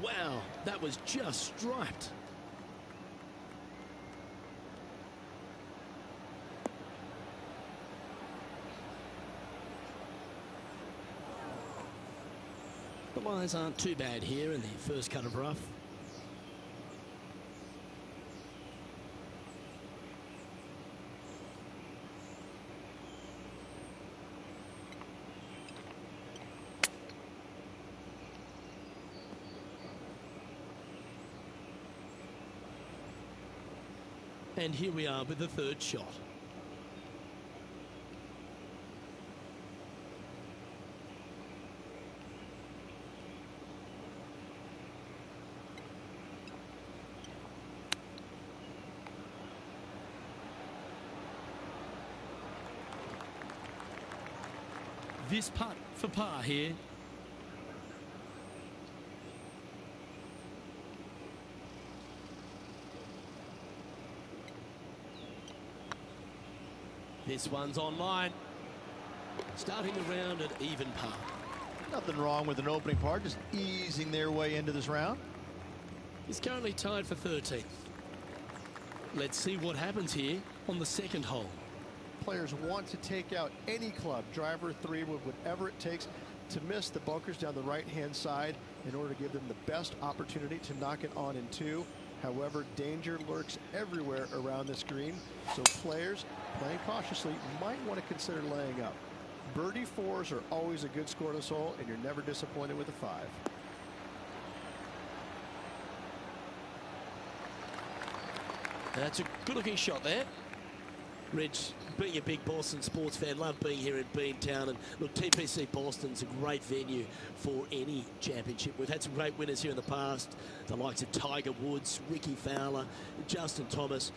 Wow, that was just striped. The lies aren't too bad here in the first cut of rough. And here we are with the third shot. This putt for par here. This one's online. Starting the round at even par. Nothing wrong with an opening par, just easing their way into this round. He's currently tied for 13th. Let's see what happens here on the second hole. Players want to take out any club, driver, three, with whatever it takes to miss the bunkers down the right-hand side in order to give them the best opportunity to knock it on in two. However, danger lurks everywhere around this green, so players playing cautiously might want to consider laying up. Birdie fours are always a good scoreless hole, and you're never disappointed with a five. That's a good-looking shot there. Rich, being a big Boston sports fan, love being here in Beantown. And look, TPC Boston's a great venue for any championship. We've had some great winners here in the past, the likes of Tiger Woods, Ricky Fowler, Justin Thomas.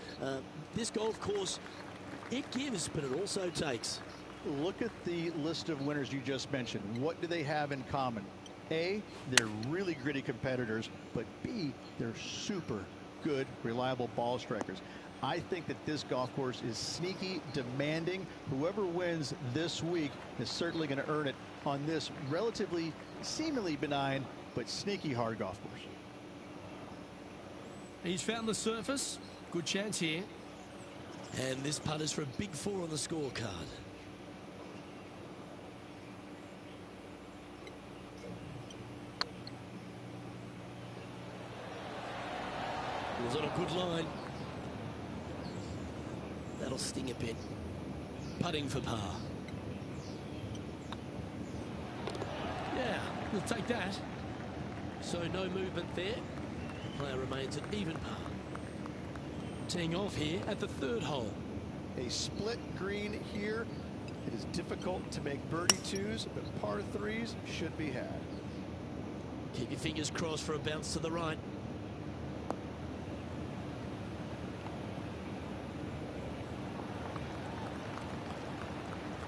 This golf course, it gives, but it also takes. Look at the list of winners you just mentioned. What do they have in common? A, they're really gritty competitors, but B, they're super good, reliable ball strikers. I think that this golf course is sneaky, demanding. Whoever wins this week is certainly going to earn it on this relatively, seemingly benign, but sneaky hard golf course. He's found the surface. Good chance here. And this putt is for a big 4 on the scorecard. Was on a good line. That'll sting a bit. Putting for par. Yeah, we'll take that. So no movement there. The player remains at even par. Teeing off here at the third hole. A split green here. It is difficult to make birdie twos, but par threes should be had. Keep your fingers crossed for a bounce to the right.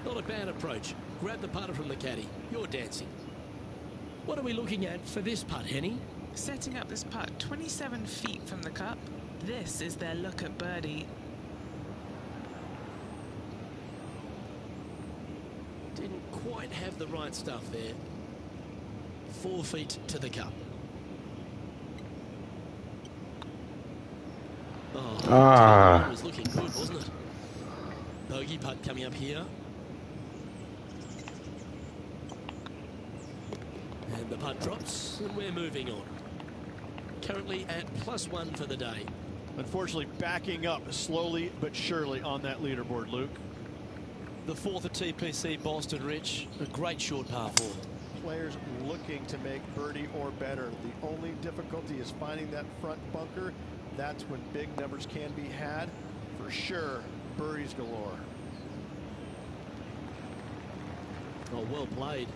Not a bad approach. Grab the putter from the caddy. You're dancing. What are we looking at for this putt, Henny? Setting up this putt 27 feet from the cup. This is their look at birdie. Didn't quite have the right stuff there. 4 feet to the cup. Oh, it was looking good, wasn't it? Bogey putt coming up here. And the putt drops, and we're moving on. Currently at +1 for the day. Unfortunately, backing up slowly but surely on that leaderboard, Luke. The 4th at TPC Boston, Rich. A great short par 4. Players looking to make birdie or better. The only difficulty is finding that front bunker. That's when big numbers can be had. For sure, birdies galore. Oh, well played.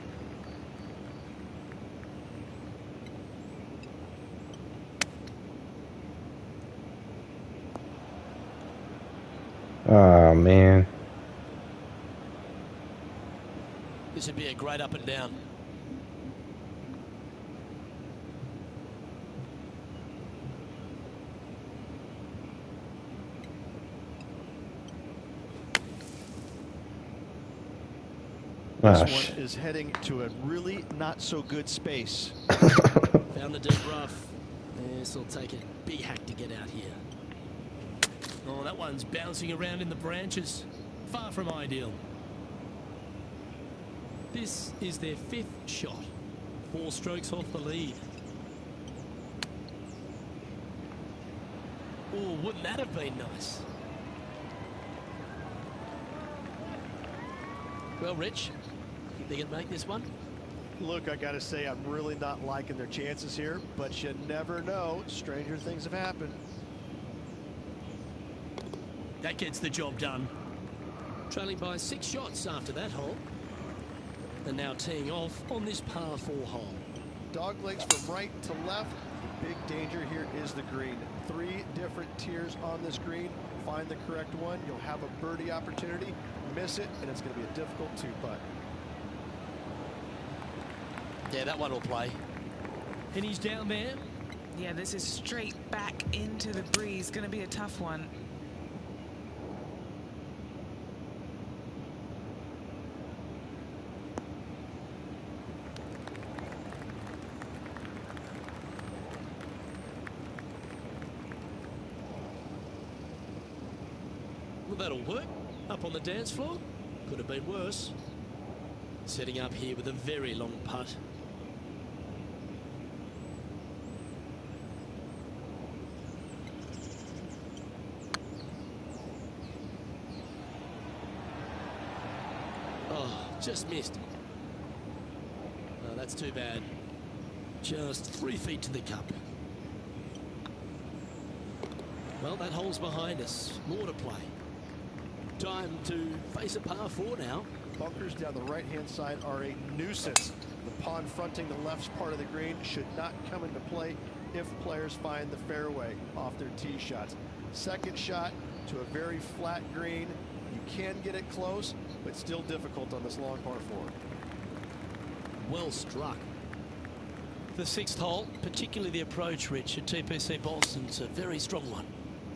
Oh, man. This would be a great up and down. This one is heading to a really not so good space. Found the deep rough. This will take a big hack to get out here. Oh, that one's bouncing around in the branches. Far from ideal. This is their 5th shot. 4 strokes off the lead. Oh, wouldn't that have been nice? Well, Rich, think they can make this one? Look, I got to say, I'm really not liking their chances here, but you never know. Stranger things have happened. That gets the job done. Trailing by 6 shots after that hole. And now teeing off on this par 4 hole. Dog legs from right to left. The big danger here is the green. 3 different tiers on this green. Find the correct one. You'll have a birdie opportunity. Miss it, and it's going to be a difficult 2-putt. Yeah, that one will play. And he's down there. Yeah, this is straight back into the breeze. Going to be a tough one. Well, that'll work. Up on the dance floor. Could have been worse. Setting up here with a very long putt. Oh, just missed. Oh, that's too bad. Just 3 feet to the cup. Well, that hole's behind us. More to play. Time to face a par 4 now. Bunkers down the right-hand side are a nuisance. The pond fronting the left part of the green should not come into play if players find the fairway off their tee shots. Second shot to a very flat green. You can get it close, but still difficult on this long par 4. Well struck. The 6th hole, particularly the approach, Rich, at TPC Boston's a very strong one.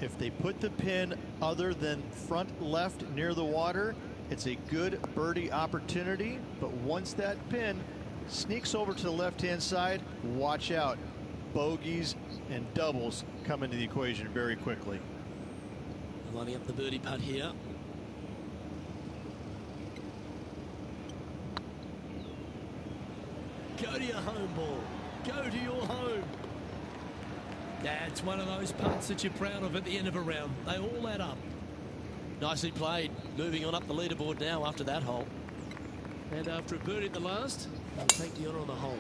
If they put the pin other than front left near the water, it's a good birdie opportunity. But once that pin sneaks over to the left-hand side, watch out. Bogeys and doubles come into the equation very quickly. Lining up the birdie putt here. Go to your home ball. Go to your home. That's one of those putts that you're proud of at the end of a round. They all add up. Nicely played. Moving on up the leaderboard now after that hole. And after a birdie at the last, they'll take the honor on the hole.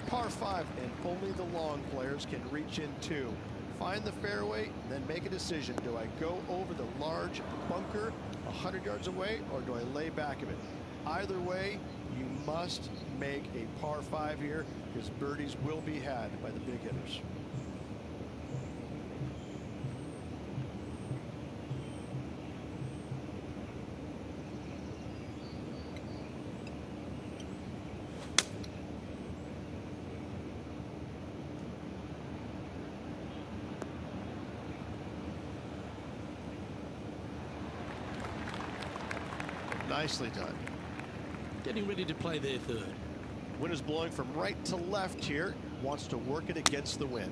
Par 5, and only the long players can reach in 2. Find the fairway, then make a decision. Do I go over the large bunker 100 yards away, or do I lay back of it? Either way, you must make a par 5 here, because birdies will be had by the big hitters. Nicely done. Getting ready to play their 3rd. Wind is blowing from right to left here. Wants to work it against the wind.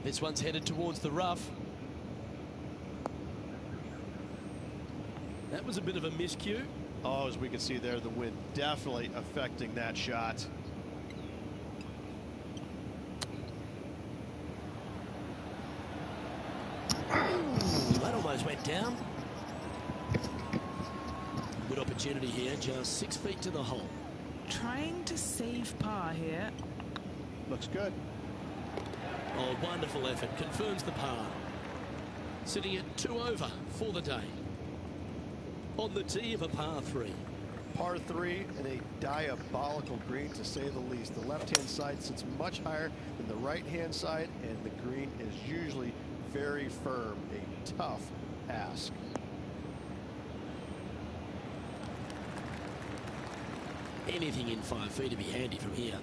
This one's headed towards the rough. That was a bit of a miscue. Oh, as we can see there, the wind definitely affecting that shot. Ooh, that almost went down. Good opportunity here, just 6 feet to the hole. Trying to save par here. Looks good. Oh, wonderful effort. Confirms the par. Sitting at 2 over for the day. On the tee of a par 3. Par 3 and a diabolical green, to say the least. The left-hand side sits much higher than the right-hand side, and the green is usually very firm. A tough ask. Anything in 5 feet to be handy from here.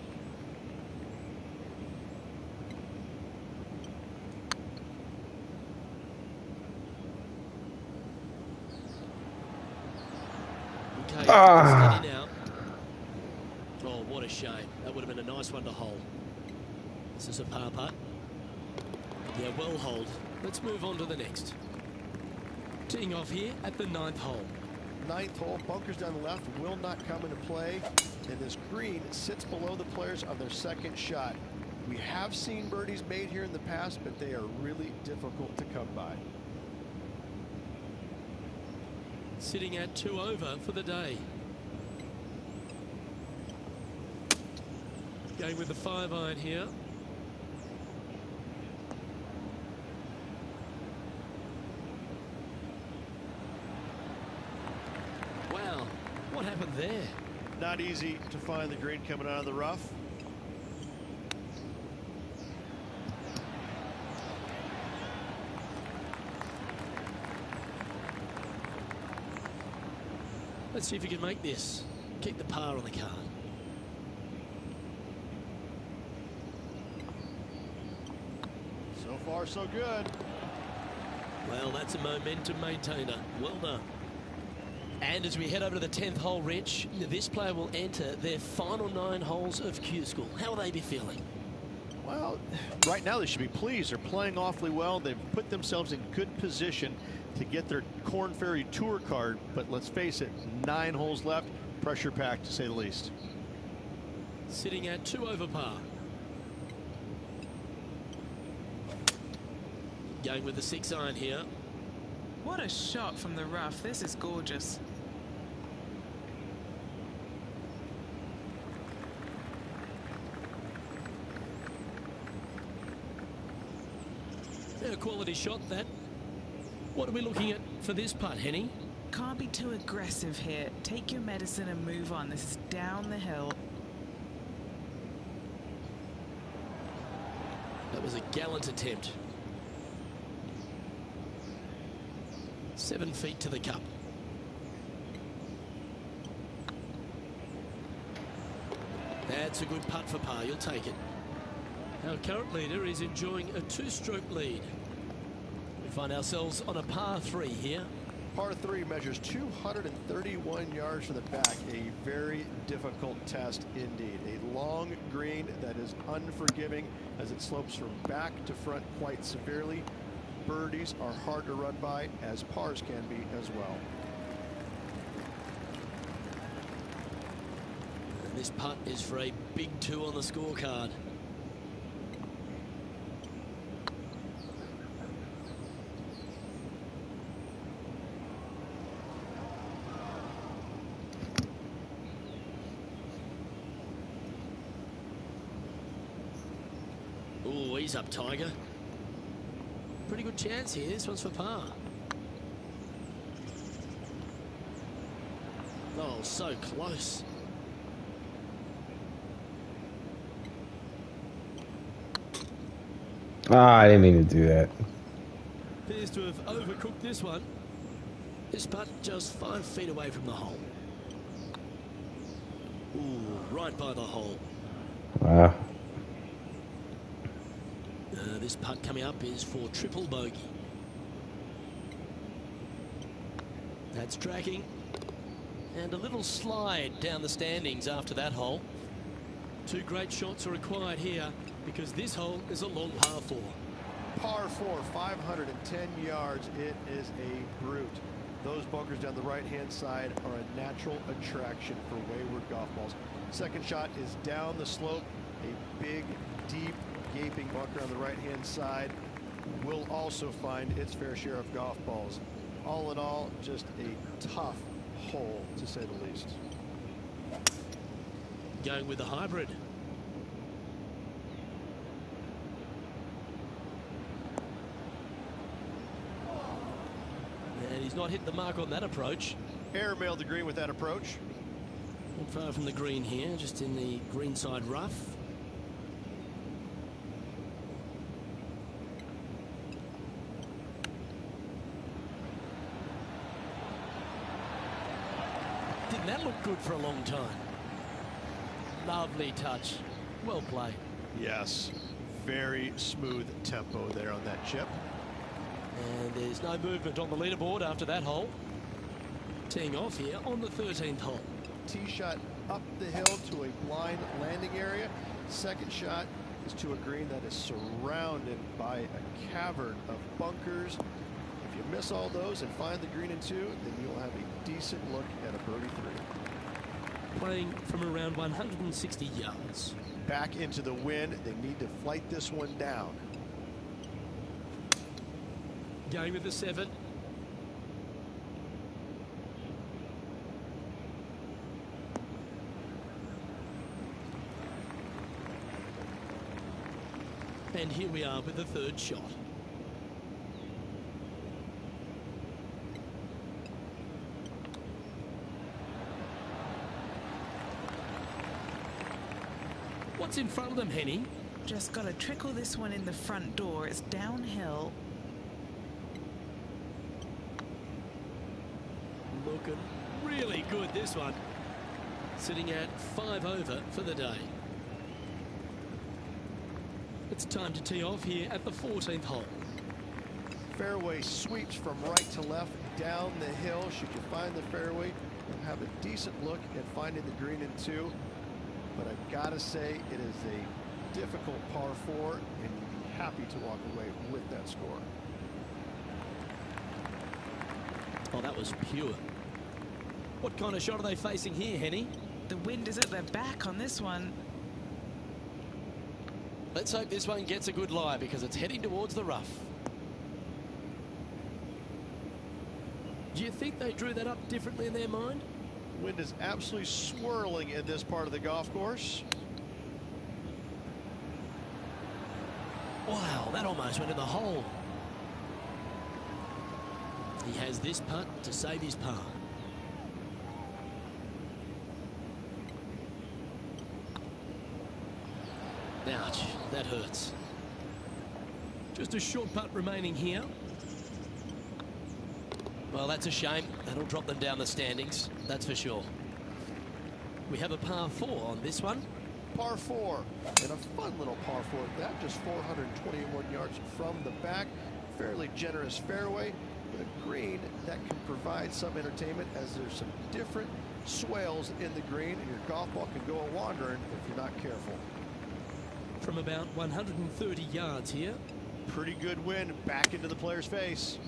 Okay, steady now. Oh, what what a shame. That would have been a nice one to hold. This is a par putt. Yeah, well hold. Let's move on to the next. Teeing off here at the 9th hole. 9th hole, bunkers down the left will not come into play, and this green sits below the players on their second shot. We have seen birdies made here in the past, but they are really difficult to come by. Sitting at 2 over for the day. Going with the 5-iron here. Wow, what happened there? Not easy to find the green coming out of the rough. Let's see if we can make this. Keep the par on the card. So far, so good. Well, that's a momentum maintainer. Well done. And as we head over to the 10th hole, Rich, this player will enter their final 9 holes of Q School. How will they be feeling? Well, right now they should be pleased. They're playing awfully well. They've put themselves in good position to get their Korn Ferry Tour card. But let's face it, 9 holes left. Pressure packed, to say the least. Sitting at 2 over par. Going with the 6-iron here. What a shot from the rough. This is gorgeous. A quality shot, that. What are we looking at for this putt, Henny? Can't be too aggressive here. Take your medicine and move on. This is down the hill. That was a gallant attempt. 7 feet to the cup. That's a good putt for par. You'll take it. Our current leader is enjoying a 2-stroke lead. We find ourselves on a par 3 here. Par 3 measures 231 yards from the back. A very difficult test indeed. A long green that is unforgiving as it slopes from back to front quite severely. Birdies are hard to run by, as pars can be as well. And this putt is for a big 2 on the scorecard. Oh, he's up, Tiger. Pretty good chance here. This one's for par. Oh, so close. I didn't mean to do that. Appears to have overcooked this one. This putt just 5 feet away from the hole. Ooh, right by the hole. Wow. This putt coming up is for triple bogey. That's tracking. And a little slide down the standings after that hole. 2 great shots are required here because this hole is a long par 4. Par 4, 510 yards. It is a brute. Those bunkers down the right-hand side are a natural attraction for wayward golf balls. Second shot is down the slope. A big, deep, gaping bunker on the right-hand side will also find its fair share of golf balls. All in all, just a tough hole, to say the least. Going with the hybrid. And he's not hit the mark on that approach. Airmailed the green with that approach. Not far from the green here, just in the greenside rough. Didn't that look good for a long time? Lovely touch. Well played. Yes, very smooth tempo there on that chip. And there's no movement on the leaderboard after that hole. Teeing off here on the 13th hole. tee shot up the hill to a blind landing area. Second shot is to a green that is surrounded by a cavern of bunkers. If you miss all those and find the green in 2, then you'll have a decent look at a birdie 3. Playing from around 160 yards. Back into the wind. They need to flight this one down. Going with the 7. And here we are with the 3rd shot. What's in front of them, Henny? Just got to trickle this one in the front door. It's downhill. Looking really good, this one. Sitting at 5 over for the day. It's time to tee off here at the 14th hole. Fairway sweeps from right to left down the hill. Should you find the fairway, you'll have a decent look at finding the green in 2. But I gotta say, it is a difficult par 4, and you'd be happy to walk away with that score. Oh, that was pure. What kind of shot are they facing here, Henny? The wind is at their back on this one. Let's hope this one gets a good lie, because it's heading towards the rough. Do you think they drew that up differently in their mind? Wind is absolutely swirling in this part of the golf course. Wow, that almost went in the hole. He has this putt to save his par. Ouch, that hurts. Just a short putt remaining here. Well, that's a shame. That'll drop them down the standings, that's for sure. We have a par 4 on this one. Par 4, and a fun little par 4 at that, just 421 yards from the back. Fairly generous fairway with a green that can provide some entertainment, as there's some different swales in the green, and your golf ball can go a-wandering if you're not careful. From about 130 yards here. Pretty good wind back into the player's face.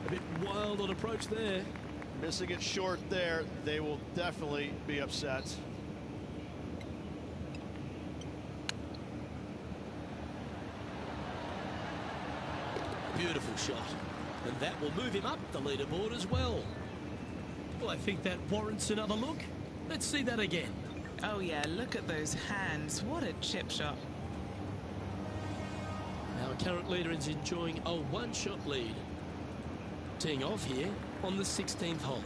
A bit wild on approach there. Missing it short there, they will definitely be upset. Beautiful shot. And that will move him up the leaderboard as well. Well, I think that warrants another look. Let's see that again. Oh yeah, look at those hands. What a chip shot. Our current leader is enjoying a one-shot lead. Teeing off here on the 16th hole.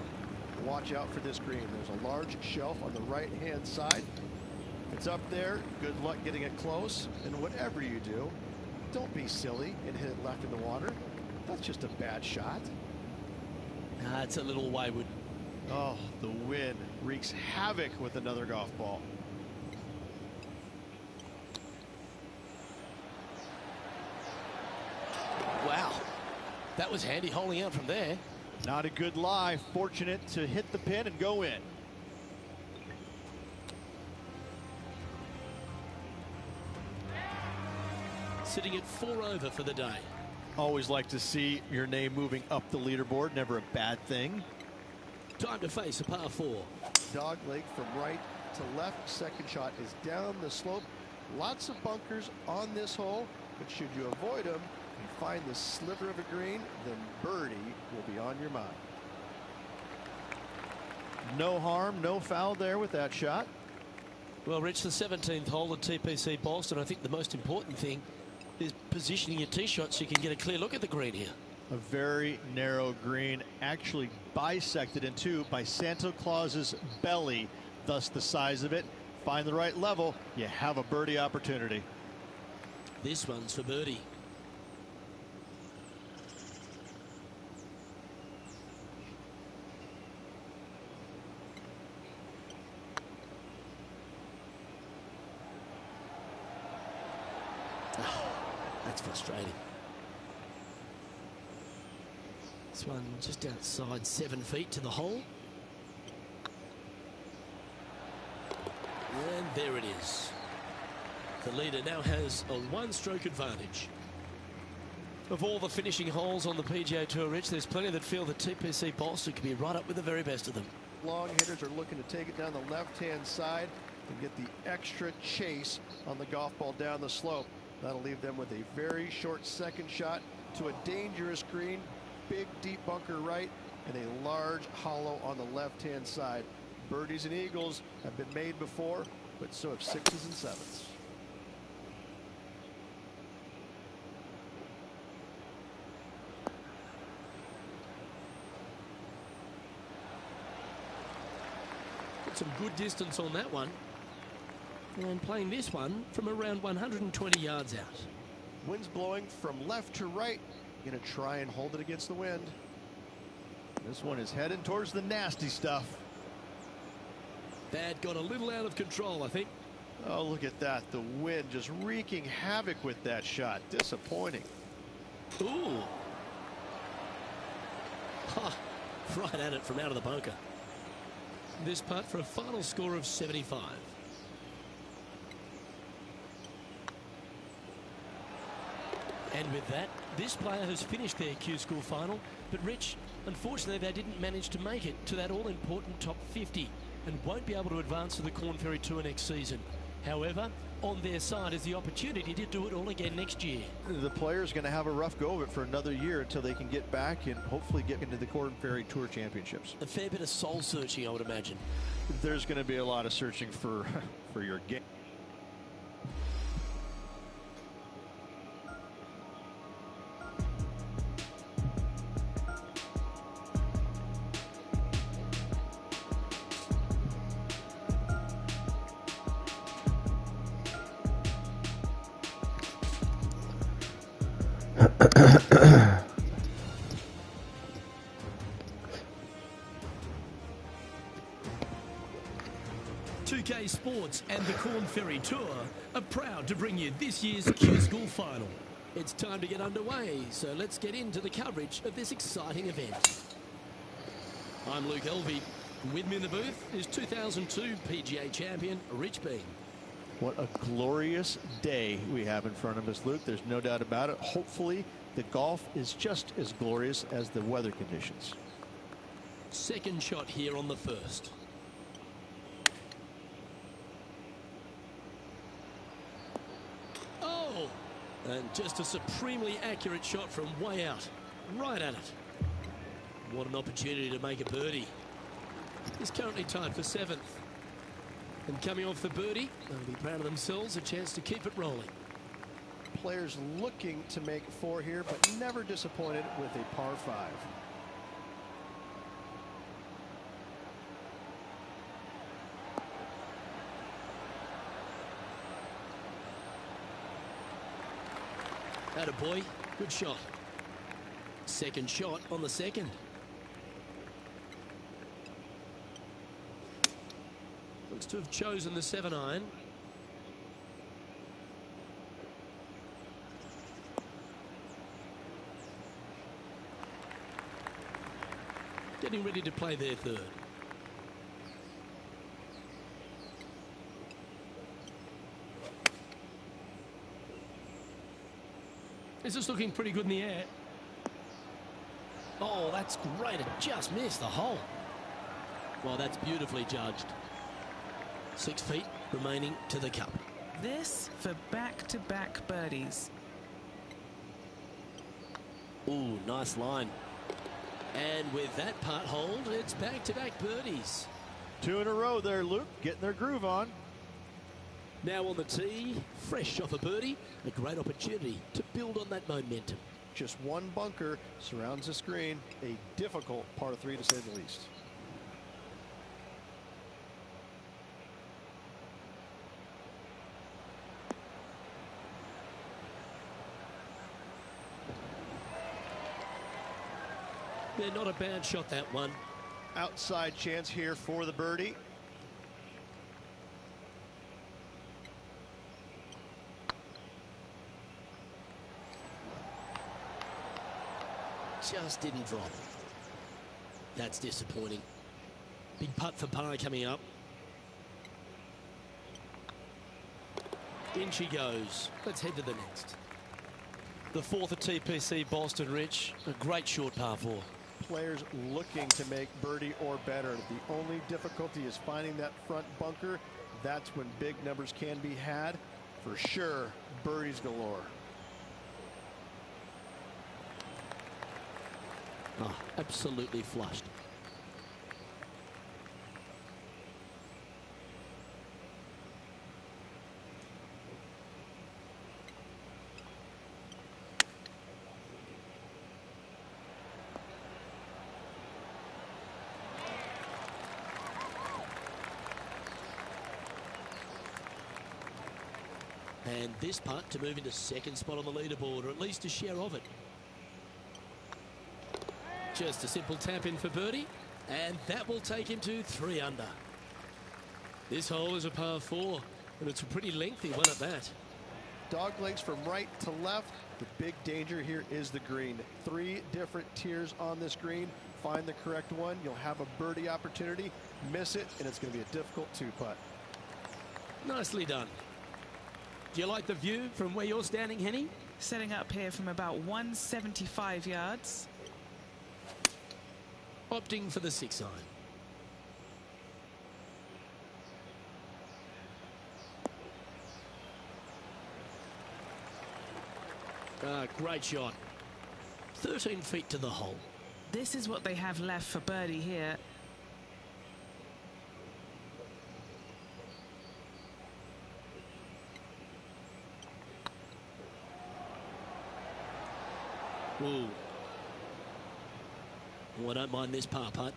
Watch out for this green. There's a large shelf on the right-hand side. It's up there. Good luck getting it close. And whatever you do, don't be silly and hit it left in the water. That's just a bad shot. It's a little wayward. Oh, the wind wreaks havoc with another golf ball. Wow. That was handy holding out from there. Not a good lie. Fortunate to hit the pin and go in. Sitting at 4 over for the day. Always like to see your name moving up the leaderboard. Never a bad thing. Time to face a par 4. Dog leg from right to left. Second shot is down the slope. Lots of bunkers on this hole, but should you avoid them and find the sliver of a green, then birdie will be on your mind. No harm, no foul there with that shot. Well, Rich, the 17th hole at TPC Boston, I think the most important thing is positioning your tee shot so you can get a clear look at the green here. A very narrow green, actually bisected in two by Santa Claus's belly, thus the size of it. Find the right level, you have a birdie opportunity. This one's for birdie. That's frustrating. This one just outside 7 feet to the hole. And there it is. The leader now has a one-stroke advantage. Of all the finishing holes on the PGA Tour, Rich, there's plenty that feel that TPC Boston could be right up with the very best of them. Long hitters are looking to take it down the left-hand side and get the extra chase on the golf ball down the slope. That'll leave them with a very short second shot to a dangerous green, big deep bunker right, and a large hollow on the left-hand side. Birdies and eagles have been made before, but so have 6s and 7s. Some good distance on that one, and playing this one from around 120 yards out. Wind's blowing from left to right. Going to try and hold it against the wind. This one is heading towards the nasty stuff. That got a little out of control, I think. Oh, look at that. The wind just wreaking havoc with that shot. Disappointing. Ooh. Ha, right at it from out of the bunker. This putt for a final score of 75. And with that, this player has finished their Q School final. But Rich, unfortunately, they didn't manage to make it to that all-important top 50 and won't be able to advance to the Korn Ferry Tour next season. However, on their side is the opportunity to do it all again next year. The player's going to have a rough go of it for another year until they can get back and hopefully get into the Korn Ferry Tour Championships. A fair bit of soul searching, I would imagine. There's going to be a lot of searching for your game. UK Sports and the Korn Ferry Tour are proud to bring you this year's Q School final. It's time to get underway, so let's get into the coverage of this exciting event. I'm Luke Elvey. With me in the booth is 2002 PGA champion Rich Beem. What a glorious day we have in front of us, Luke. There's no doubt about it. Hopefully the golf is just as glorious as the weather conditions. Second shot here on the first. Oh! And just a supremely accurate shot from way out. Right at it. What an opportunity to make a birdie. He's currently tied for 7th. And coming off the birdie, they'll be proud of themselves, a chance to keep it rolling. Players looking to make 4 here, but never disappointed with a par 5. Attaboy, good shot. Second shot on the second. Looks to have chosen the 7-iron. Getting ready to play their third. This is looking pretty good in the air. Oh, that's great. It just missed the hole. Well, that's beautifully judged. 6 feet remaining to the cup. This for back-to-back birdies. Ooh, nice line. And with that putt hold, it's back-to-back birdies. 2 in a row there, Luke, getting their groove on. Now on the tee, fresh off a birdie, a great opportunity to build on that momentum. Just one bunker surrounds the screen. A difficult par 3 to say the least. Yeah, not a bad shot, that one. Outside chance here for the birdie. just didn't drop. That's disappointing. Big putt for par coming up. In she goes. Let's head to the next. The fourth at TPC Boston, Rich. A great short par 4. Players looking to make birdie or better. The only difficulty is finding that front bunker. That's when big numbers can be had. For sure, birdies galore. Oh, absolutely flushed. And this putt to move into second spot on the leaderboard, or at least a share of it. Just a simple tap in for birdie, and that will take him to 3 under. This hole is a par 4, and it's a pretty lengthy one at that. Dog legs from right to left. The big danger here is the green. 3 different tiers on this green. Find the correct one. You'll have a birdie opportunity. Miss it, and it's going to be a difficult 2-putt. Nicely done. Do you like the view from where you're standing, Henny? Setting up here from about 175 yards. Opting for the 6 iron. Great shot. 13 feet to the hole. This is what they have left for birdie here. Ooh. Oh, I don't mind this par putt.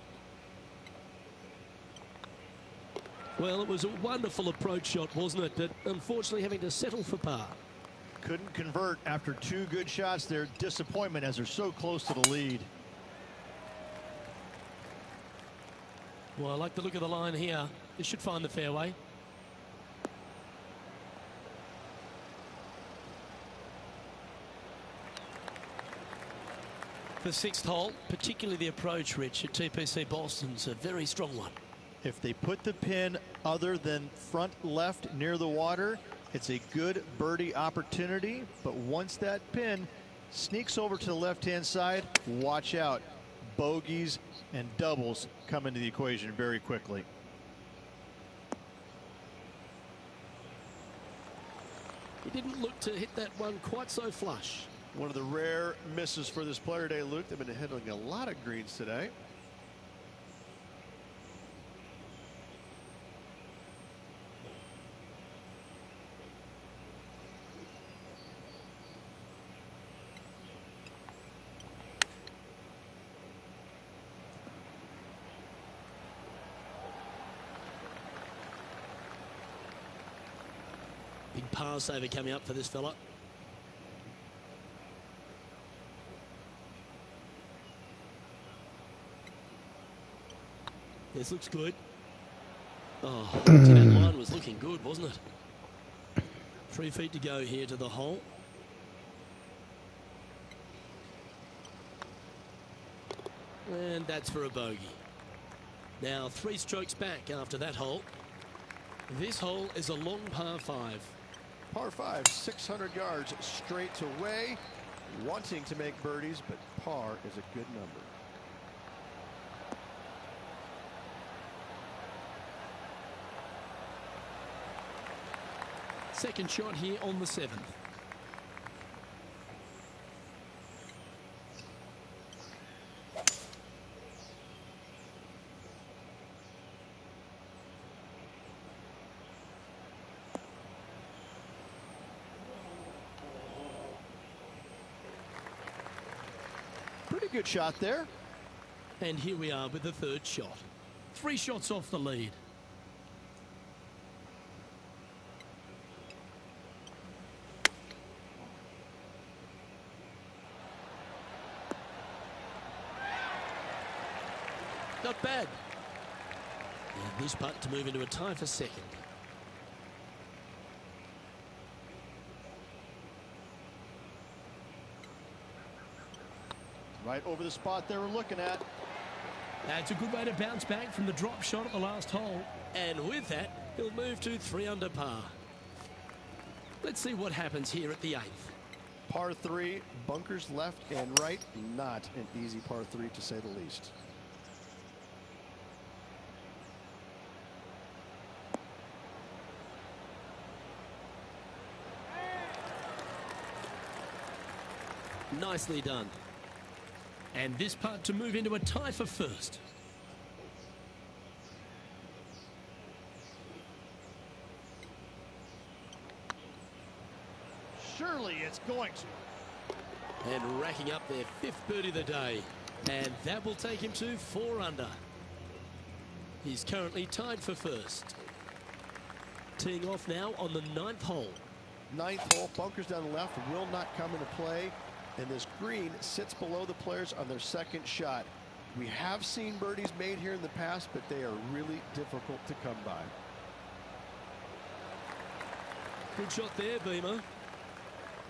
Well, it was a wonderful approach shot, wasn't it? But unfortunately having to settle for par. Couldn't convert after 2 good shots there. Disappointment as they're so close to the lead. Well, I like the look of the line here. This should find the fairway. The 6th hole, particularly the approach, Rich, at TPC Boston's a very strong one. If they put the pin other than front left near the water, it's a good birdie opportunity. But once that pin sneaks over to the left-hand side, watch out. Bogeys and doubles come into the equation very quickly. He didn't look to hit that one quite so flush. One of the rare misses for this player today, Luke. They've been hitting a lot of greens today. Big par saver coming up for this fella. This looks good. Oh, that line was looking good, wasn't it? 3 feet to go here to the hole. And that's for a bogey. Now 3 strokes back after that hole. This hole is a long par 5. Par 5, 600 yards straight away. Wanting to make birdies, but par is a good number. Second shot here on the 7th. Pretty good shot there. And here we are with the 3rd shot. 3 shots off the lead. Not bad. And this putt to move into a tie for 2nd. Right over the spot they were looking at. That's a good way to bounce back from the drop shot at the last hole. And with that, he'll move to 3 under par. Let's see what happens here at the 8th. Par 3, bunkers left and right. Not an easy par 3 to say the least. Nicely done. And this putt to move into a tie for first. Surely it's going to. And racking up their 5th birdie of the day. And that will take him to 4 under. He's currently tied for first. Teeing off now on the 9th hole. 9th hole, bunkers down the left will not come into play. And this green sits below the players on their 2nd shot. We have seen birdies made here in the past, but they are really difficult to come by. Good shot there, Beamer.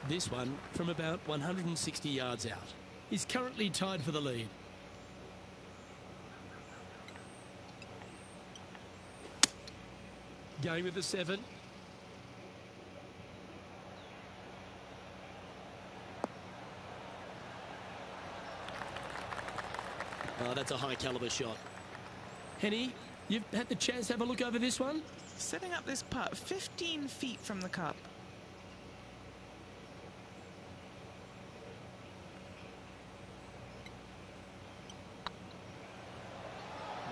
This one from about 160 yards out. He's currently tied for the lead. Going with the 7. Oh, that's a high caliber shot. Henny, you've had the chance to have a look over this one? Setting up this putt 15 feet from the cup.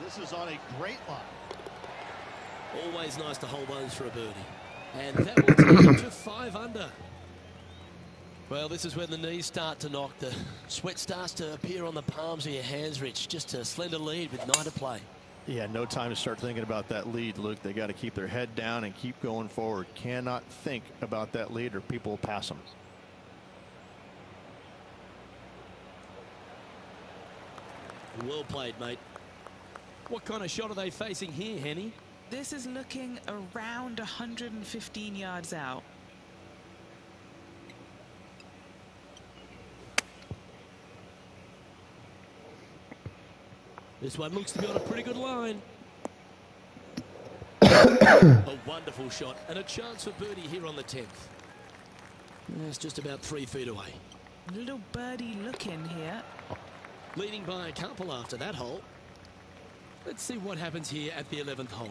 This is on a great line. Always nice to hold those for a birdie. And that will take him to 5 under. Well, this is when the knees start to knock. The sweat starts to appear on the palms of your hands, Rich. Just a slender lead with 9 to play. Yeah, no time to start thinking about that lead, Luke. They got to keep their head down and keep going forward. Cannot think about that lead or people will pass them. Well played, mate. What kind of shot are they facing here, Henny? This is looking around 115 yards out. This one looks to be on a pretty good line. A wonderful shot and a chance for birdie here on the 10th. It's just about 3 feet away. Little birdie look in here. Leading by a couple after that hole. Let's see what happens here at the 11th hole.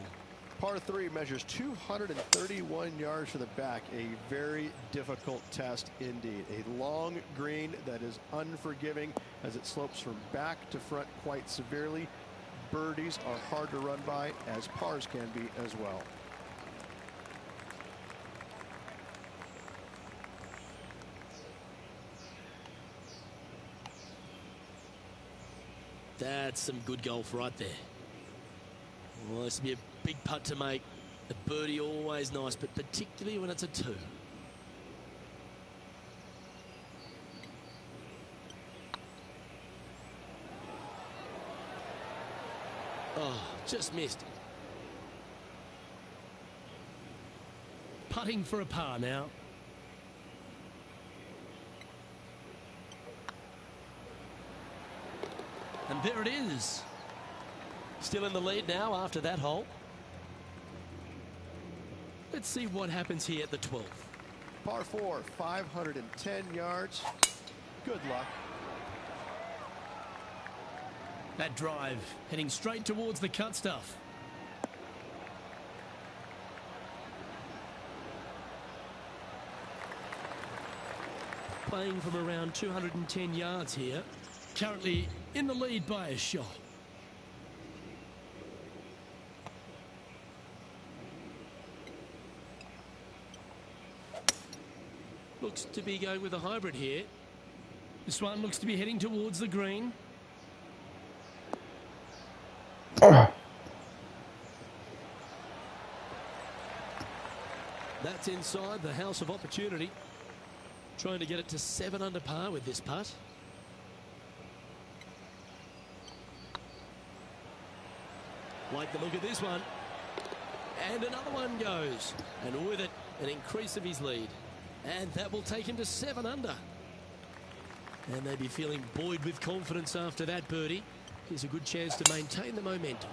Par 3 measures 231 yards from the back. A very difficult test indeed. A long green that is unforgiving as it slopes from back to front quite severely. Birdies are hard to run by, as pars can be as well. That's some good golf right there. Well, this will be a big putt to make. A birdie always nice, but particularly when it's a 2. Oh, just missed. Putting for a par now. And there it is. Still in the lead now after that hole. Let's see what happens here at the 12th. Par 4, 510 yards. Good luck. That drive heading straight towards the cut stuff. Playing from around 210 yards here. Currently in the lead by a shot. Looks to be going with a hybrid here. This one looks to be heading towards the green. That's inside the house of opportunity. Trying to get it to 7 under par with this putt. Like the look of this one. And another one goes. And with it, an increase of his lead. And that will take him to 7 under. And they'd be feeling buoyed with confidence after that birdie. Here's a good chance to maintain the momentum.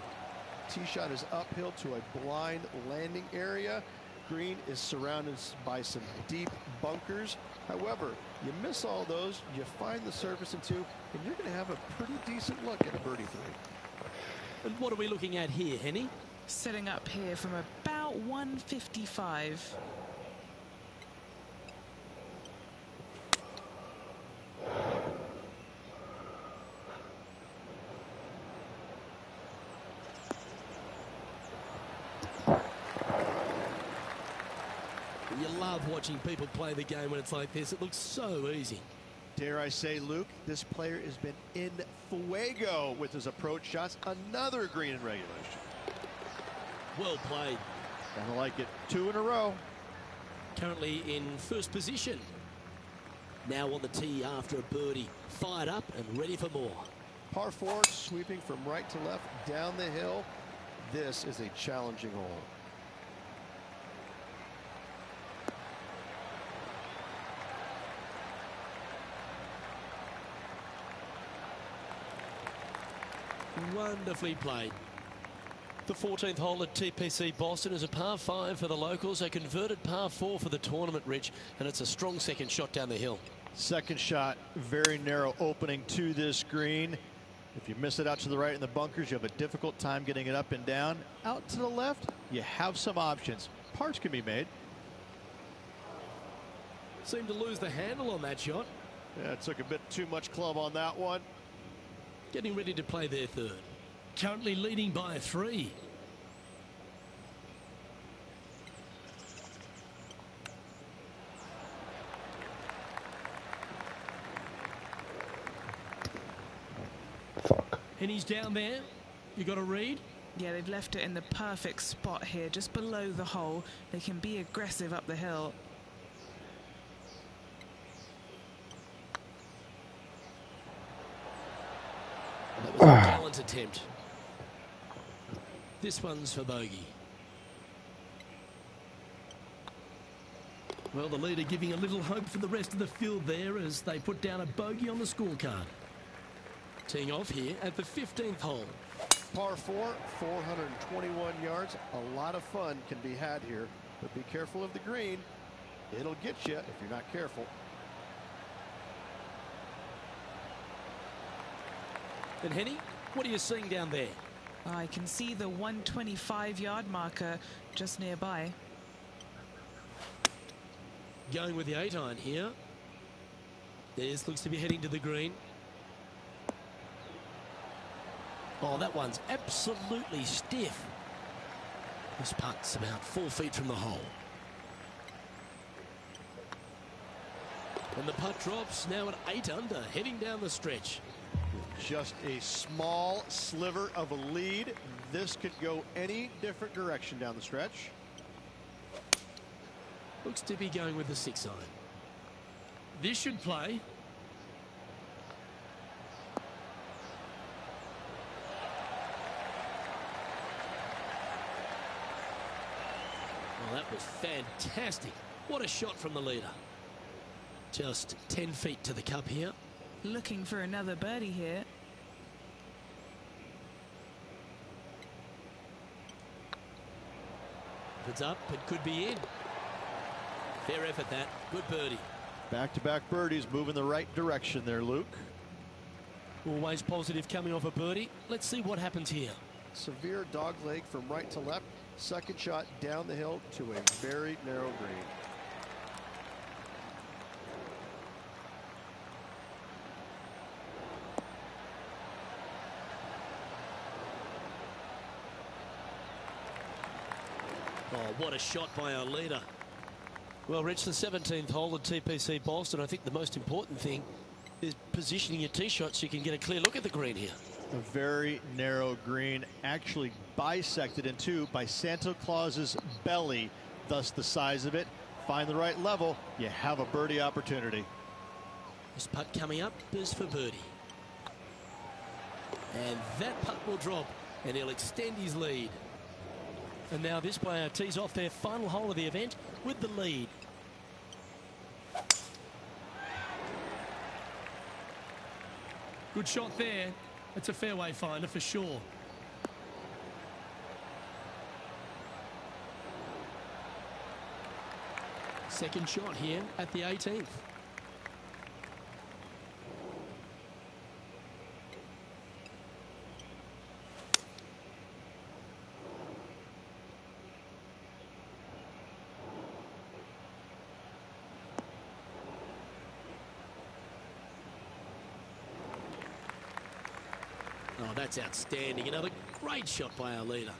Tee shot is uphill to a blind landing area. Green is surrounded by some deep bunkers. However, you miss all those, you find the surface in 2, and you're going to have a pretty decent look at a birdie 3. And what are we looking at here, Henny? Setting up here from about 155. You love watching people play the game when it's like this. It looks so easy. Dare I say, Luke, this player has been in fuego with his approach shots. Another green in regulation. Well played. Kind of like it. 2 in a row. Currently in first position. Now on the tee after a birdie. Fired up and ready for more. Par 4, sweeping from right to left down the hill. This is a challenging hole. Wonderfully played. The 14th hole at TPC Boston is a par 5 for the locals, a converted par 4 for the tournament, Rich, and it's a strong second shot down the hill. Second shot, very narrow opening to this green. If you miss it out to the right in the bunkers, you have a difficult time getting it up and down. Out to the left, you have some options. Pars can be made. Seemed to lose the handle on that shot. Yeah, it took a bit too much club on that one. Getting ready to play their third. Currently leading by 3. Fuck. And he's down there. You got a read? Yeah, they've left it in the perfect spot here, just below the hole. They can be aggressive up the hill. That was a gallant attempt. This one's for bogey. Well, the leader giving a little hope for the rest of the field there as they put down a bogey on the scorecard. Teeing off here at the 15th hole. Par 4, 421 yards. A lot of fun can be had here, but be careful of the green. It'll get you if you're not careful. And Henny, what are you seeing down there? I can see the 125-yard marker just nearby. Going with the 8-iron here. This looks to be heading to the green. Oh, that one's absolutely stiff. This putt's about 4 feet from the hole. And the putt drops now at 8 under, heading down the stretch. Just a small sliver of a lead. This could go any different direction down the stretch. Looks to be going with the 6-iron. This should play. Well, that was fantastic. What a shot from the leader. Just 10 feet to the cup here. Looking for another birdie here. If it's up, it could be in. Fair effort, that. Good birdie. Back-to-back birdies moving the right direction there, Luke. Always positive coming off a birdie. Let's see what happens here. Severe dog leg from right to left. Second shot down the hill to a very narrow green. Oh, what a shot by our leader. Well, Rich, the 17th hole at TPC Boston, I think the most important thing is positioning your tee shot so you can get a clear look at the green here. A very narrow green, actually bisected in two by Santa Claus's belly, thus the size of it. Find the right level, you have a birdie opportunity. This putt coming up is for birdie. And that putt will drop, and he'll extend his lead. And now this player tees off their final hole of the event with the lead. Good shot there. It's a fairway finder for sure. Second shot here at the 18th. Oh, that's outstanding. Another great shot by our leader.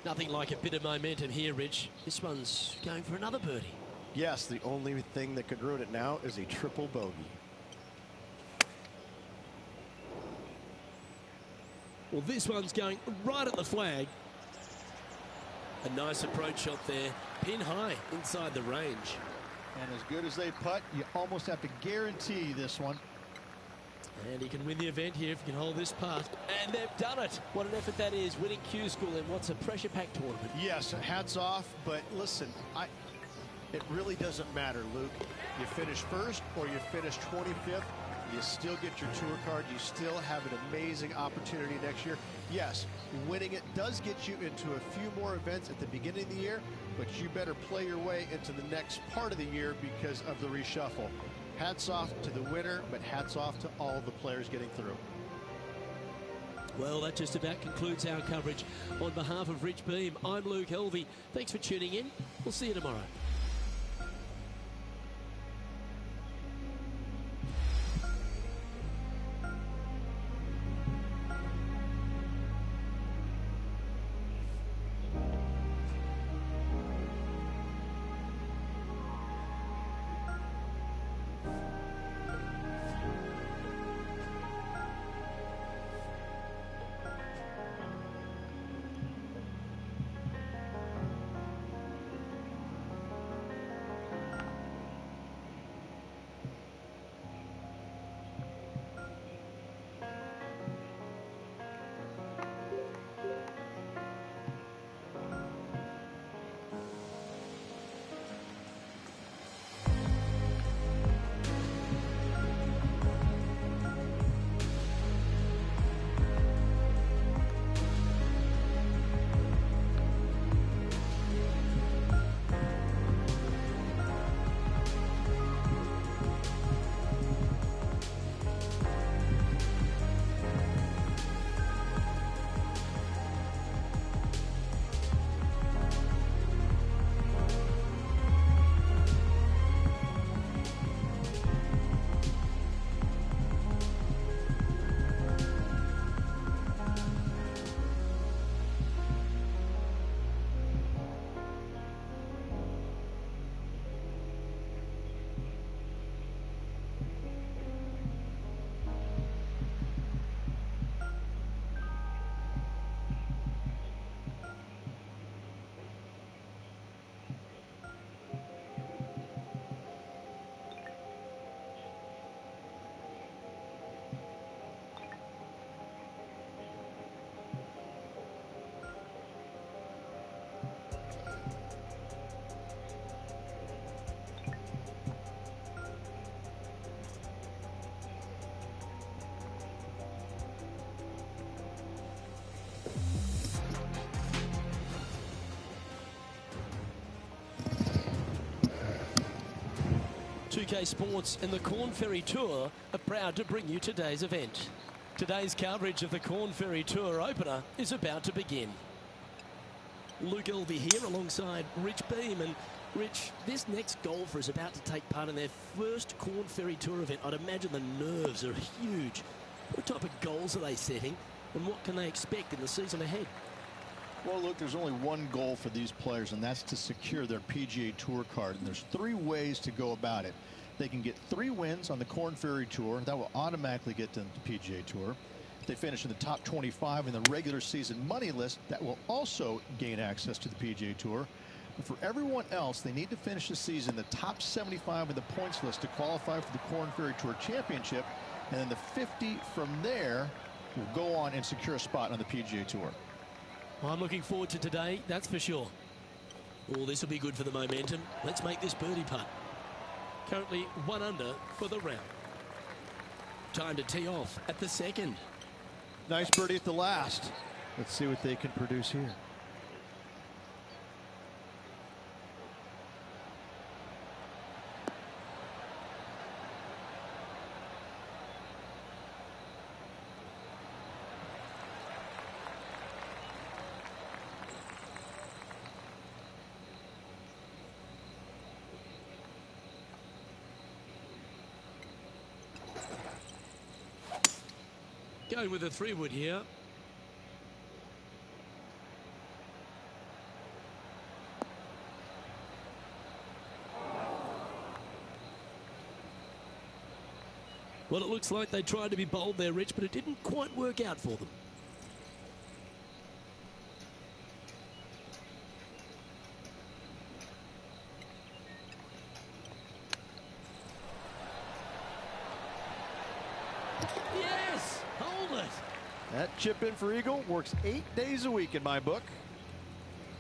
Nothing like a bit of momentum here, Rich. This one's going for another birdie. Yes, the only thing that could ruin it now is a triple bogey. Well, this one's going right at the flag. A nice approach shot there. Pin high inside the range. And as good as they putt, you almost have to guarantee this one. And he can win the event here if he can hold this putt. And they've done it. What an effort that is, winning Q School in what's a pressure-packed tournament. Yes, hats off, but listen, it really doesn't matter, Luke. You finish first or you finish 25th, you still get your tour card. You still have an amazing opportunity next year. Yes, winning it does get you into a few more events at the beginning of the year, but you better play your way into the next part of the year because of the reshuffle. Hats off to the winner, but hats off to all the players getting through. Well, that just about concludes our coverage. On behalf of Rich Beam, I'm Luke Helvey. Thanks for tuning in. We'll see you tomorrow. UK Sports and the Corn Ferry Tour are proud to bring you today's event. Today's coverage of the Corn Ferry Tour opener is about to begin. Luke Elvey here alongside Rich Beam. And Rich, this next golfer is about to take part in their first Corn Ferry Tour event. I'd imagine the nerves are huge. What type of goals are they setting and what can they expect in the season ahead? Well, look, there's only one goal for these players, and that's to secure their PGA Tour card. And there's 3 ways to go about it. They can get 3 wins on the Corn Ferry Tour. That will automatically get them to the PGA Tour. If they finish in the top 25 in the regular season money list, that will also gain access to the PGA Tour. But for everyone else, they need to finish the season in the top 75 in the points list to qualify for the Corn Ferry Tour Championship. And then the 50 from there will go on and secure a spot on the PGA Tour. Well, I'm looking forward to today, that's for sure. Oh, this will be good for the momentum. Let's make this birdie putt. Currently 1 under for the round. Time to tee off at the second. Nice birdie at the last. Let's see what they can produce here. Going with a 3-wood here. Well, it looks like they tried to be bold there, Rich, but it didn't quite work out for them. Yes! Hold it! That chip in for eagle works 8 days a week in my book.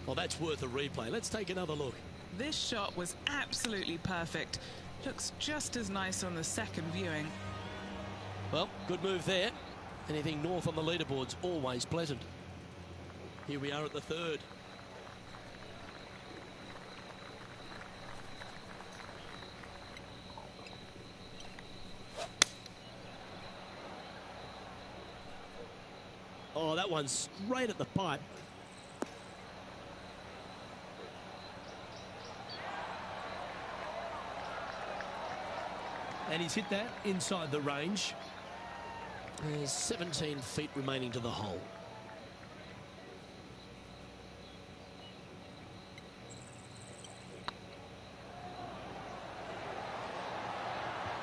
Well, that's worth a replay. Let's take another look. This shot was absolutely perfect. Looks just as nice on the second viewing. Well, good move there. Anything north on the leaderboard's always pleasant. Here we are at the third. Oh, that one's straight at the pipe. And he's hit that inside the range. There's 17 feet remaining to the hole.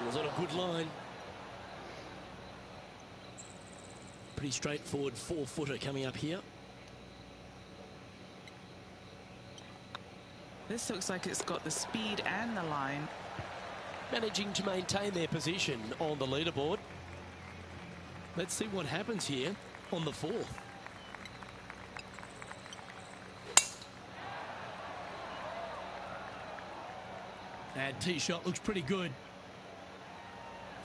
Was on a good line. Pretty straightforward 4-footer coming up here. This looks like it's got the speed and the line. Managing to maintain their position on the leaderboard. Let's see what happens here on the fourth. And tee shot looks pretty good.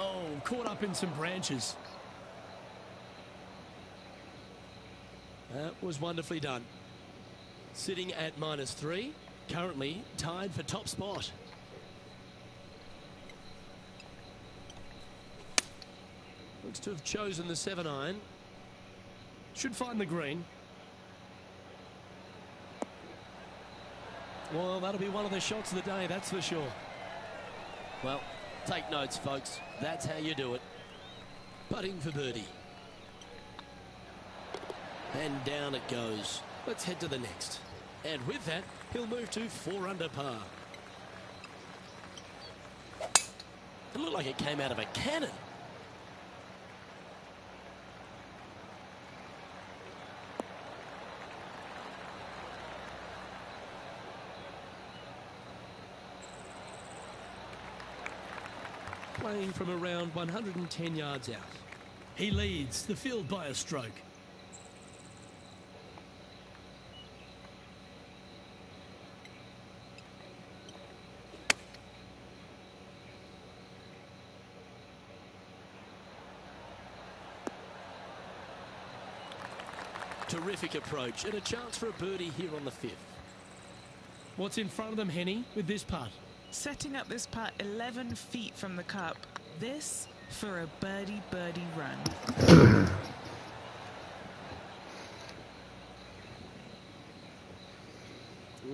Oh, caught up in some branches. That was wonderfully done. Sitting at -3, currently tied for top spot. Looks to have chosen the 7-iron. Should find the green. Well, that'll be one of the shots of the day, that's for sure. Well, take notes, folks. That's how you do it. Putting for birdie. And down it goes. Let's head to the next. And with that, he'll move to 4 under par. It looked like it came out of a cannon. Playing from around 110 yards out. He leads the field by a stroke. Terrific approach and a chance for a birdie here on the 5th. What's in front of them, Henny, with this putt? Setting up this putt 11 feet from the cup. This for a birdie run.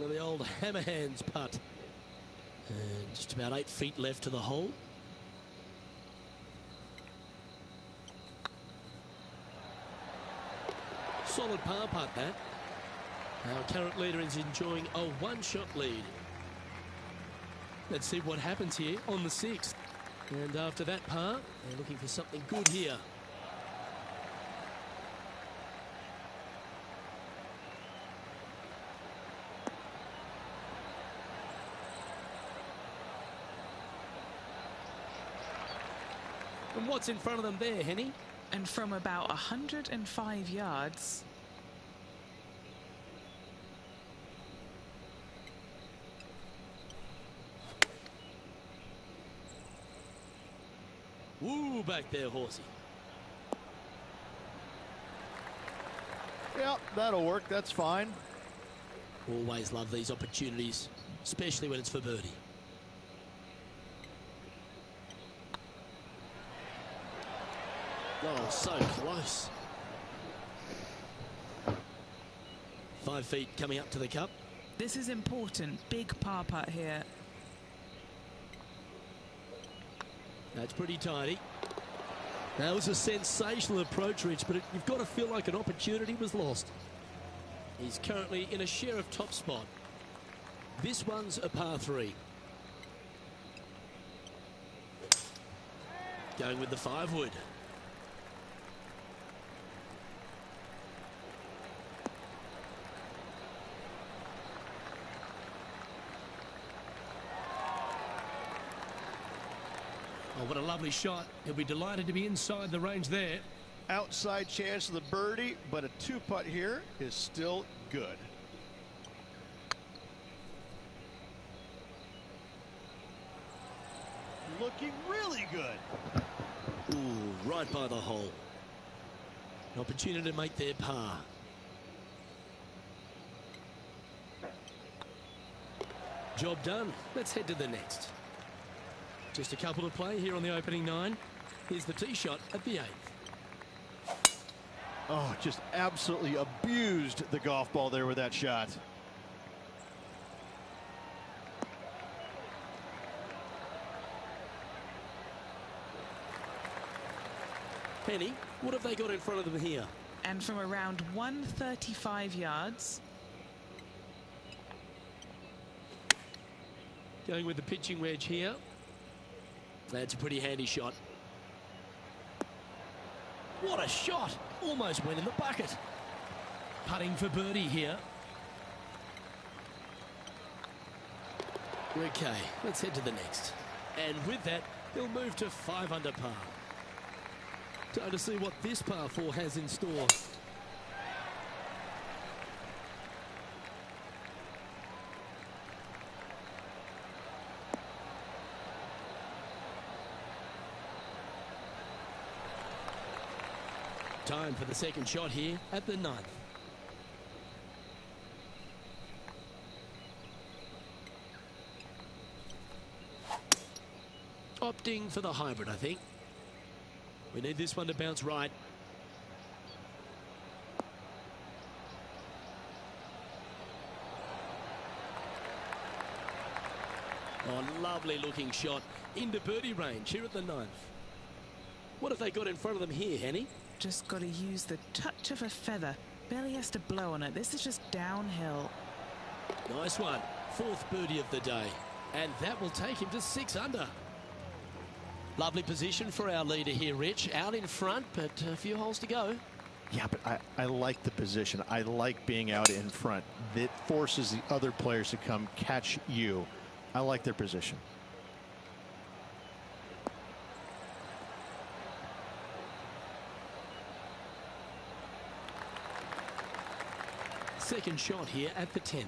The old hammer hands putt. And just about 8 feet left to the hole. Solid par putt, that. Our current leader is enjoying a 1-shot lead. Let's see what happens here on the 6th. And after that par, they're looking for something good here. And what's in front of them there, Henny? And from about 105 yards, Woo, back there, horsey. Yeah, that'll work. That's fine. Always love these opportunities, especially when it's for birdie. Oh, so close. 5 feet coming up to the cup. This is important. Big par putt here. That's pretty tidy. That was a sensational approach, Rich, but you've got to feel like an opportunity was lost. He's currently in a share of top spot. This one's a par 3. Going with the 5-wood. Oh, what a lovely shot. He'll be delighted to be inside the range there. Outside chance of the birdie, but a 2-putt here is still good. Looking really good. Ooh, right by the hole. An opportunity to make their par. Job done. Let's head to the next. Just a couple to play here on the opening 9. Here's the tee shot at the 8th. Oh, just absolutely abused the golf ball there with that shot. Penny, what have they got in front of them here? And from around 135 yards. Going with the pitching wedge here. That's a pretty handy shot. What a shot! Almost went in the bucket. Putting for birdie here. Okay, let's head to the next. And with that, he'll move to 5 under par. Time to see what this par 4 has in store. Time for the second shot here at the 9th. Opting for the hybrid, I think. We need this one to bounce right. Oh, lovely looking shot into birdie range here at the 9th. What have they got in front of them here, Henny? Just got to use the touch of a feather. Barely has to blow on it. This is just downhill. Nice one. 4th birdie of the day. And that will take him to 6 under. Lovely position for our leader here, Rich. Out in front, but a few holes to go. Yeah, but I like the position. I like being out in front. That forces the other players to come catch you. I like their position. Second shot here at the 10th.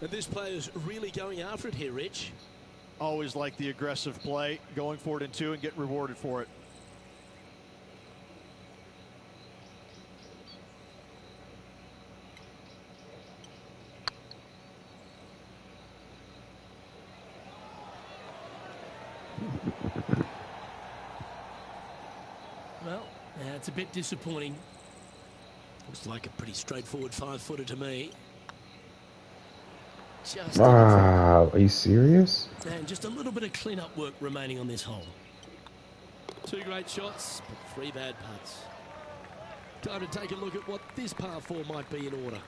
And this player's really going after it here, Rich. Always like the aggressive play, going for it in 2 and get rewarded for it. Well, it's a bit disappointing. Looks like a pretty straightforward 5-footer to me. Just Wow, are you serious? and just a little bit of clean-up work remaining on this hole. 2 great shots, but 3 bad putts. Time to take a look at what this par 4 might be in order.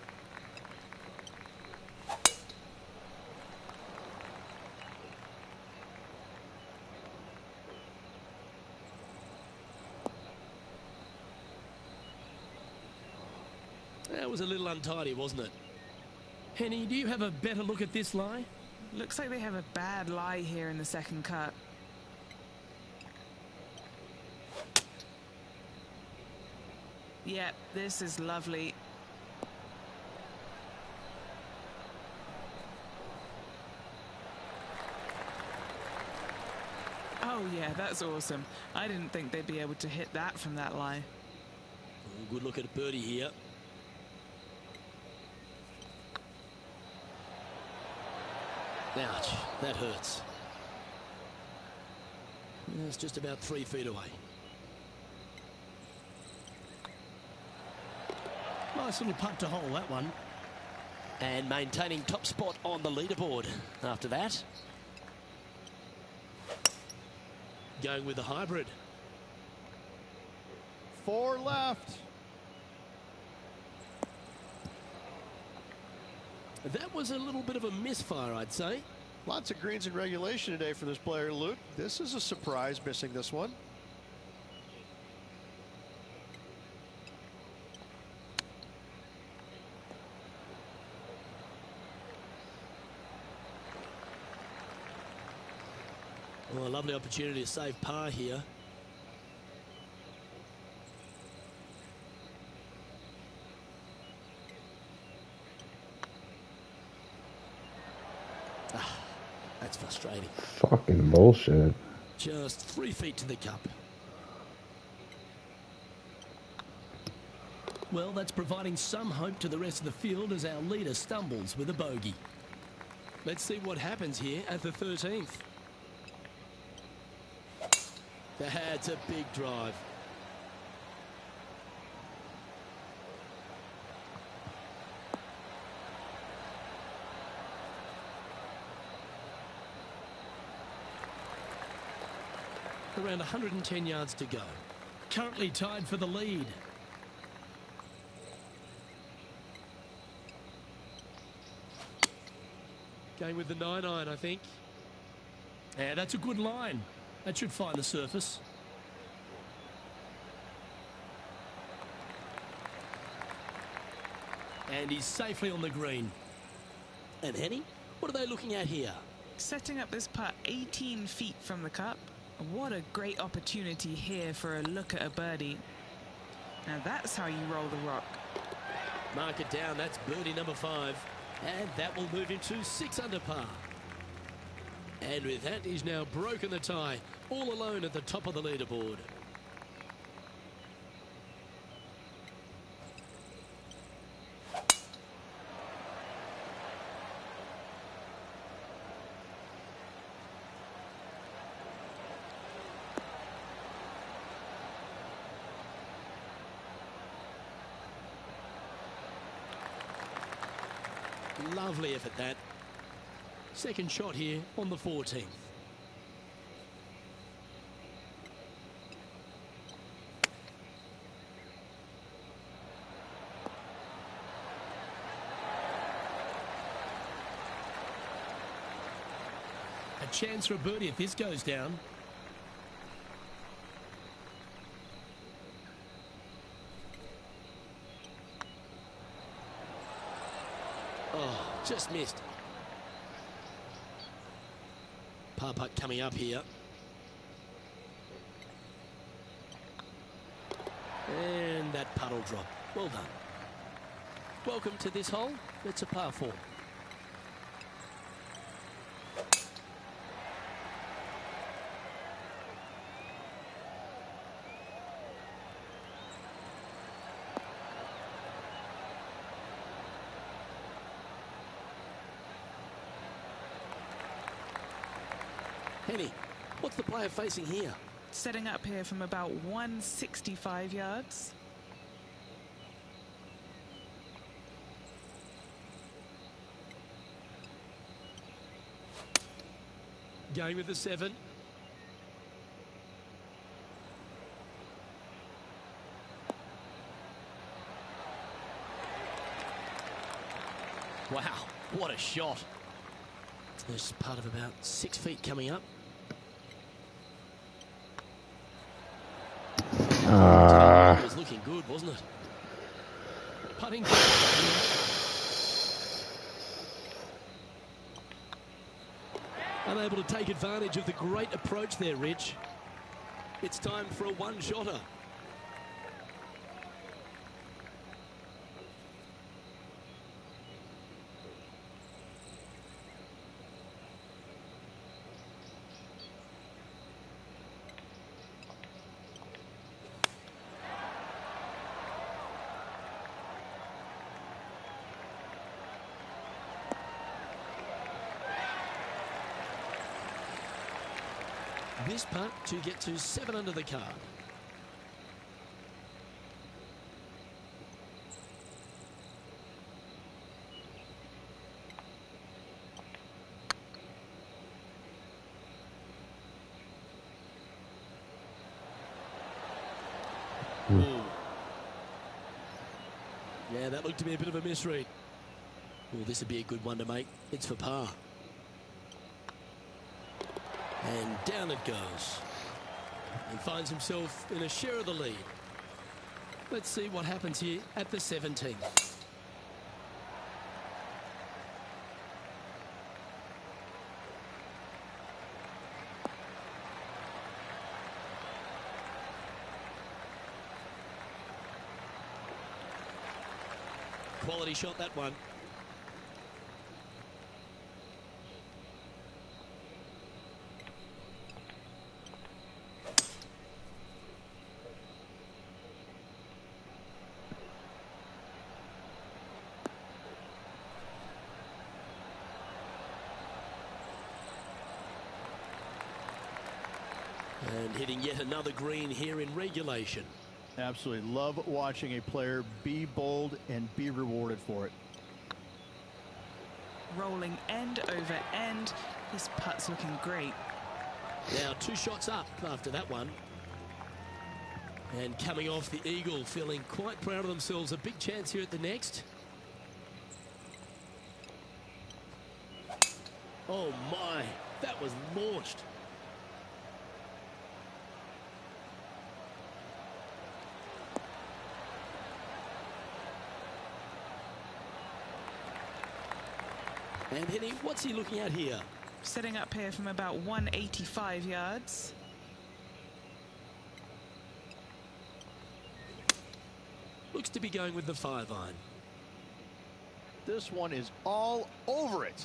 was a little untidy, wasn't it? Henny, do you have a better look at this lie? Looks like they have a bad lie here in the second cut. Yep, this is lovely. Oh yeah, that's awesome. I didn't think they'd be able to hit that from that lie. Oh, good look at a birdie here. Ouch, that hurts. It's just about 3 feet away. Nice little putt to hole, that one. And maintaining top spot on the leaderboard after that. Going with the hybrid. 4 left. That was a little bit of a misfire, I'd say. Lots of greens in regulation today for this player, Luke. This is a surprise, missing this one. Well, a lovely opportunity to save par here. That's frustrating. Fucking bullshit. Just 3 feet to the cup. Well, that's providing some hope to the rest of the field as our leader stumbles with a bogey. Let's see what happens here at the 13th. That's a big drive. Around 110 yards to go. Currently tied for the lead. Going with the 9-iron, I think. Yeah, that's a good line. That should find the surface. And he's safely on the green. And Henny, what are they looking at here? Setting up this putt 18 feet from the cup. What a great opportunity here for a look at a birdie. Now that's how you roll the rock. Mark it down, that's birdie number 5. And that will move him to 6 under par. And with that, he's now broken the tie, all alone at the top of the leaderboard. Lovely effort, that. Second shot here on the 14th. A chance for a birdie if this goes down. Oh, just missed. Par putt coming up here. And that puddle drop. Well done. Welcome to this hole. It's a par 4. Henny, what's the player facing here? Setting up here from about 165 yards. Going with the 7. Wow, what a shot. There's part of about 6 feet coming up. It was looking good, wasn't it? Putting. Unable to take advantage of the great approach there, Rich. It's time for a one-shotter. This putt to get to 7 under the card. Ooh. Yeah, that looked to be a bit of a misread. Well, this would be a good one to make. It's for par. And down it goes. And finds himself in a share of the lead. Let's see what happens here at the 17th. Quality shot, that one. And hitting yet another green here in regulation. Absolutely love watching a player be bold and be rewarded for it. Rolling end over end. This putt's looking great. Now 2 shots up after that one. And coming off the eagle, feeling quite proud of themselves. A big chance here at the next. Oh my, that was launched. And hitting, what's he looking at here? Setting up here from about 185 yards. Looks to be going with the 5-iron. This one is all over it.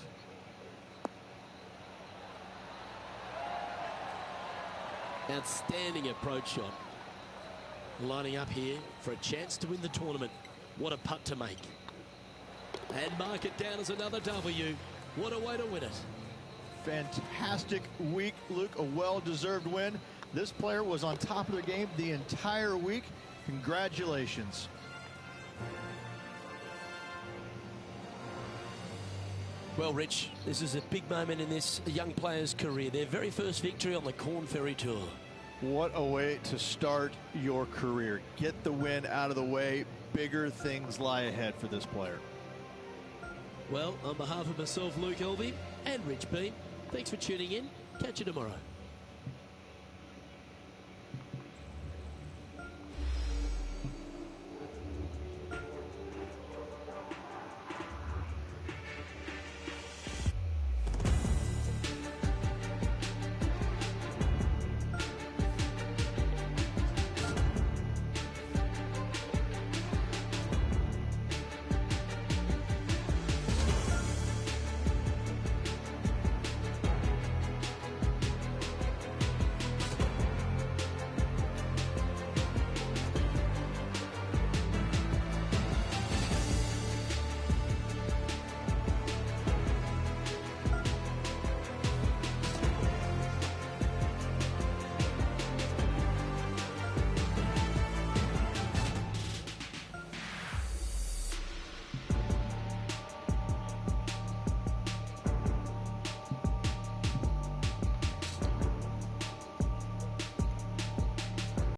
Outstanding approach shot. Lining up here for a chance to win the tournament. What a putt to make. And mark it down as another W. What a way to win it. Fantastic week, Luke. A well-deserved win. This player was on top of the game the entire week. Congratulations. Well, Rich, this is a big moment in this young player's career. Their very first victory on the Corn Ferry Tour. What a way to start your career. Get the win out of the way. Bigger things lie ahead for this player. Well, on behalf of myself, Luke Elvey, and Rich Beam, thanks for tuning in. Catch you tomorrow.